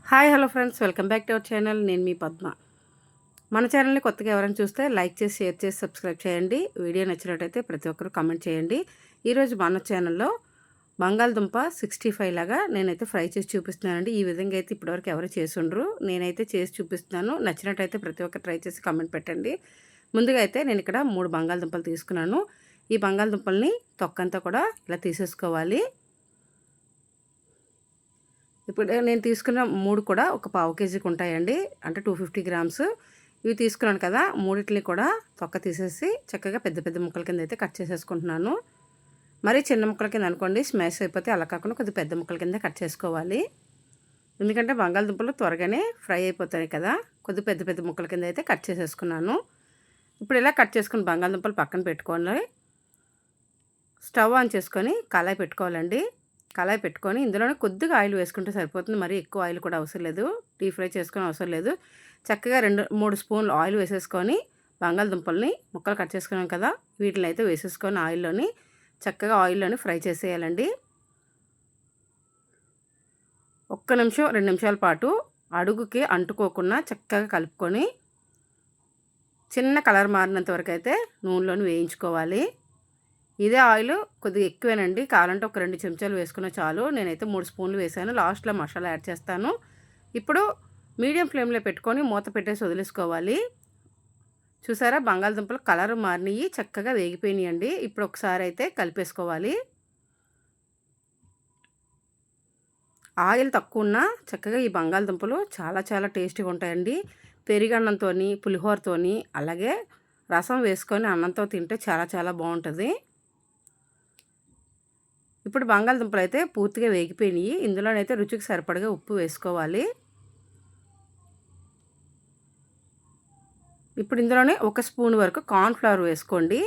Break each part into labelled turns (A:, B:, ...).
A: Hi hello friends, welcome back to our channel. నేను మీ పద్మ. మన ఛానల్ని కొత్తగా ఎవరైనా చూస్తే లైక్ చేసి, షేర్ చేసి, సబ్స్క్రైబ్ చేయండి. వీడియో నచ్చినట్టయితే ప్రతి ఒక్కరు కామెంట్ చేయండి. ఈరోజు మన ఛానల్లో బంగాళదుంప 65 లాగా నేనైతే ఫ్రై చేసి చూపిస్తున్నానండి. ఈ విధంగా అయితే ఇప్పటివరకు ఎవరు చేసుండ్రు, నేనైతే చేసి చూపిస్తున్నాను. నచ్చినట్టయితే ప్రతి ఒక్కరు ట్రై చేసి కామెంట్ పెట్టండి. ముందుగా అయితే నేను ఇక్కడ 3 బంగాళదుంపలు తీసుకున్నాను. ఈ బంగాళదుంపల్ని తొక్కంతా కూడా ఇలా తీసేసుకోవాలి. ఇప్పుడు నేను తీసుకున్న 3 కూడా ఒక పావు కేజీకి ఉంటాయండి, అంటే 250 గ్రామ్స్. ఇవి తీసుకున్నాను కదా, మూడిటిని కూడా తొక్క తీసేసి చక్కగా పెద్ద పెద్ద ముక్కల కింద అయితే కట్ చేసేసుకుంటున్నాను. మరీ చిన్న ముక్కల కింద అనుకోండి, స్మాష్ అయిపోతే, అలా కాకుండా కొద్దిగా పెద్ద ముక్కల కింద కట్ చేసుకోవాలి. ఎందుకంటే బంగాళదుంపలు త్వరగానే ఫ్రై అయిపోతాయి కదా. కొద్ది పెద్ద పెద్ద ముక్కల కింద అయితే కట్ చేసేసుకున్నాను. ఇప్పుడు ఇలా కట్ చేసుకుని బంగాళదుంపలు పక్కన పెట్టుకోవాలి. స్టవ్ ఆన్ చేసుకొని కళాయి పెట్టుకోవాలండి. కళాయి పెట్టుకొని ఇందులోనే కొద్దిగా ఆయిల్ వేసుకుంటే సరిపోతుంది. మరి ఎక్కువ ఆయిల్ కూడా అవసరం లేదు, డీప్ ఫ్రై చేసుకుని అవసరం లేదు. చక్కగా 2-3 స్పూన్లు ఆయిల్ వేసేసుకొని బంగాళదుంపల్ని ముక్కలు కట్ చేసుకున్నాం కదా, వీటిని అయితే వేసేసుకొని ఆయిల్లోని చక్కగా ఆయిల్లోని ఫ్రై చేసేయాలండి. 1 నిమిషం 2 నిమిషాల పాటు అడుగుకి అంటుకోకుండా చక్కగా కలుపుకొని చిన్న కలర్ మారినంత వరకు అయితే నూనెలోని వేయించుకోవాలి. ఇదే ఆయిల్ కొద్దిగా ఎక్కువేనండి, కావాలంటే ఒక 2 చెంచాలు వేసుకున్న చాలు. నేనైతే 3 స్పూన్లు వేసాను. లాస్ట్లో మసాలా యాడ్ చేస్తాను. ఇప్పుడు మీడియం ఫ్లేమ్లో పెట్టుకొని మూత పెట్టేసి వదిలేసుకోవాలి. చూసారా, బంగాళదుంపలు కలర్ మారినవి, చక్కగా వేగిపోయినాయండి. ఇప్పుడు ఒకసారి అయితే కలిపేసుకోవాలి. ఆయిల్ తక్కువ ఉన్నా చక్కగా ఈ బంగాళదుంపలు చాలా చాలా టేస్టీగా ఉంటాయండి. పెరుగన్నంతో, పులిహోరతో, అలాగే రసం వేసుకొని అన్నంతో తింటే చాలా చాలా బాగుంటుంది. ఇప్పుడు బంగాళదుంపలు అయితే పూర్తిగా వేగిపోయినాయి. ఇందులోనైతే రుచికి సరిపడగా ఉప్పు వేసుకోవాలి. ఇప్పుడు ఇందులోనే 1 స్పూన్ వరకు కార్న్ఫ్లవర్ వేసుకోండి.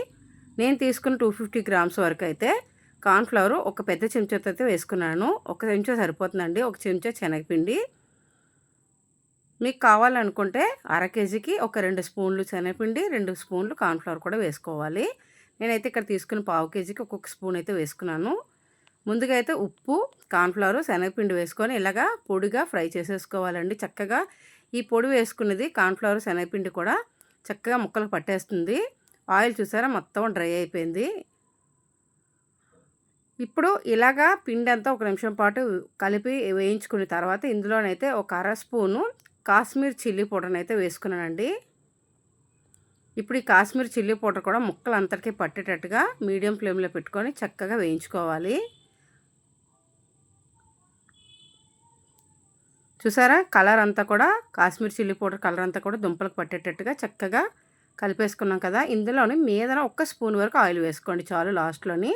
A: నేను తీసుకున్న 250 గ్రామ్స్ వరకు అయితే కార్న్ఫ్లవర్ ఒక పెద్ద చెంచాతో అయితే వేసుకున్నాను. 1 చెంచా సరిపోతుందండి. 1 చెంచా శనగపిండి. మీకు కావాలనుకుంటే అర కేజీకి ఒక 2 స్పూన్లు శనగపిండి, 2 స్పూన్లు కార్న్ఫ్లవర్ కూడా వేసుకోవాలి. నేనైతే ఇక్కడ తీసుకున్న పావు కేజీకి ఒక్కొక్క స్పూన్ అయితే వేసుకున్నాను. ముందుగా అయితే ఉప్పు, కార్న్ఫ్లవర్, శనగపిండి వేసుకొని ఇలాగా పొడిగా ఫ్రై చేసేసుకోవాలండి. చక్కగా ఈ పొడి వేసుకున్నది కార్న్ఫ్లవర్, శనగపిండి కూడా చక్కగా ముక్కలకు పట్టేస్తుంది. ఆయిల్ చూసారా, మొత్తం డ్రై అయిపోయింది. ఇప్పుడు ఇలాగా పిండి అంతా 1 నిమిషం పాటు కలిపి వేయించుకున్న తర్వాత ఇందులోనైతే ఒక అర స్పూను కాశ్మీర్ చిల్లీ పౌడర్ని అయితే వేసుకున్నానండి. ఇప్పుడు ఈ కాశ్మీర్ చిల్లీ పౌడర్ కూడా ముక్కలు అంతటికీ పట్టేటట్టుగా మీడియం ఫ్లేమ్లో పెట్టుకొని చక్కగా వేయించుకోవాలి. చూసారా, కలర్ అంతా కూడా కాశ్మీర్ చిల్లీ పౌడర్ కలర్ అంతా కూడా దుంపలకు పట్టేటట్టుగా చక్కగా కలిపేసుకున్నాం కదా. ఇందులోని మీదన 1 స్పూన్ వరకు ఆయిల్ వేసుకోండి చాలు లాస్ట్లోని.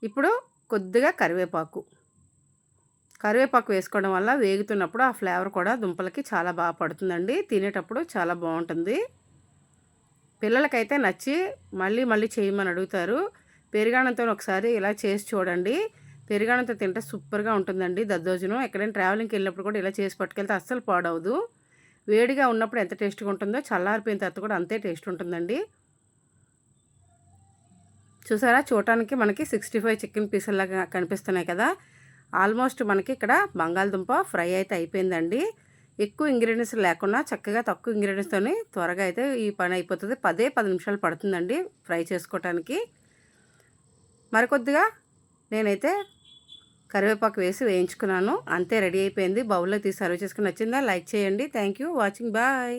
A: ఇప్పుడు కొద్దిగా కరివేపాకు వేసుకోవడం వల్ల వేగుతున్నప్పుడు ఆ ఫ్లేవర్ కూడా దుంపలకి చాలా బాగా పడుతుందండి. తినేటప్పుడు చాలా బాగుంటుంది. పిల్లలకైతే నచ్చి మళ్ళీ మళ్ళీ చేయమని అడుగుతారు. పెరుగన్నంతో ఒకసారి ఇలా చేసి చూడండి. పెరుగన్నంతో తింటే సూపర్గా ఉంటుందండి దద్దోజనం. ఎక్కడైనా ట్రావెలింగ్కి వెళ్ళినప్పుడు కూడా ఇలా చేసి పట్టుకెళ్తే అస్సలు పాడవదు. వేడిగా ఉన్నప్పుడు ఎంత టేస్ట్గా ఉంటుందో చల్లారిపోయిన తర్వాత కూడా అంతే టేస్ట్ ఉంటుందండి. చూసారా, చూడటానికి మనకి 65 చికెన్ పీసుల్లాగా కనిపిస్తున్నాయి కదా. ఆల్మోస్ట్ మనకి ఇక్కడ బంగాళదుంప ఫ్రై అయితే అయిపోయిందండి. ఎక్కువ ఇంగ్రీడియంట్స్ లేకుండా చక్కగా తక్కువ ఇంగ్రీడియంట్స్తో త్వరగా అయితే ఈ పని అయిపోతుంది. 10 నిమిషాలు పడుతుందండి ఫ్రై చేసుకోవటానికి. మరికొద్దిగా నేనైతే కరివేపాకు వేసి వేయించుకున్నాను. అంతే, రెడీ అయిపోయింది. బౌల్లో తీసి సర్వ్ చేసుకుని నచ్చిందా లైక్ చేయండి. Thank you watching. బాయ్.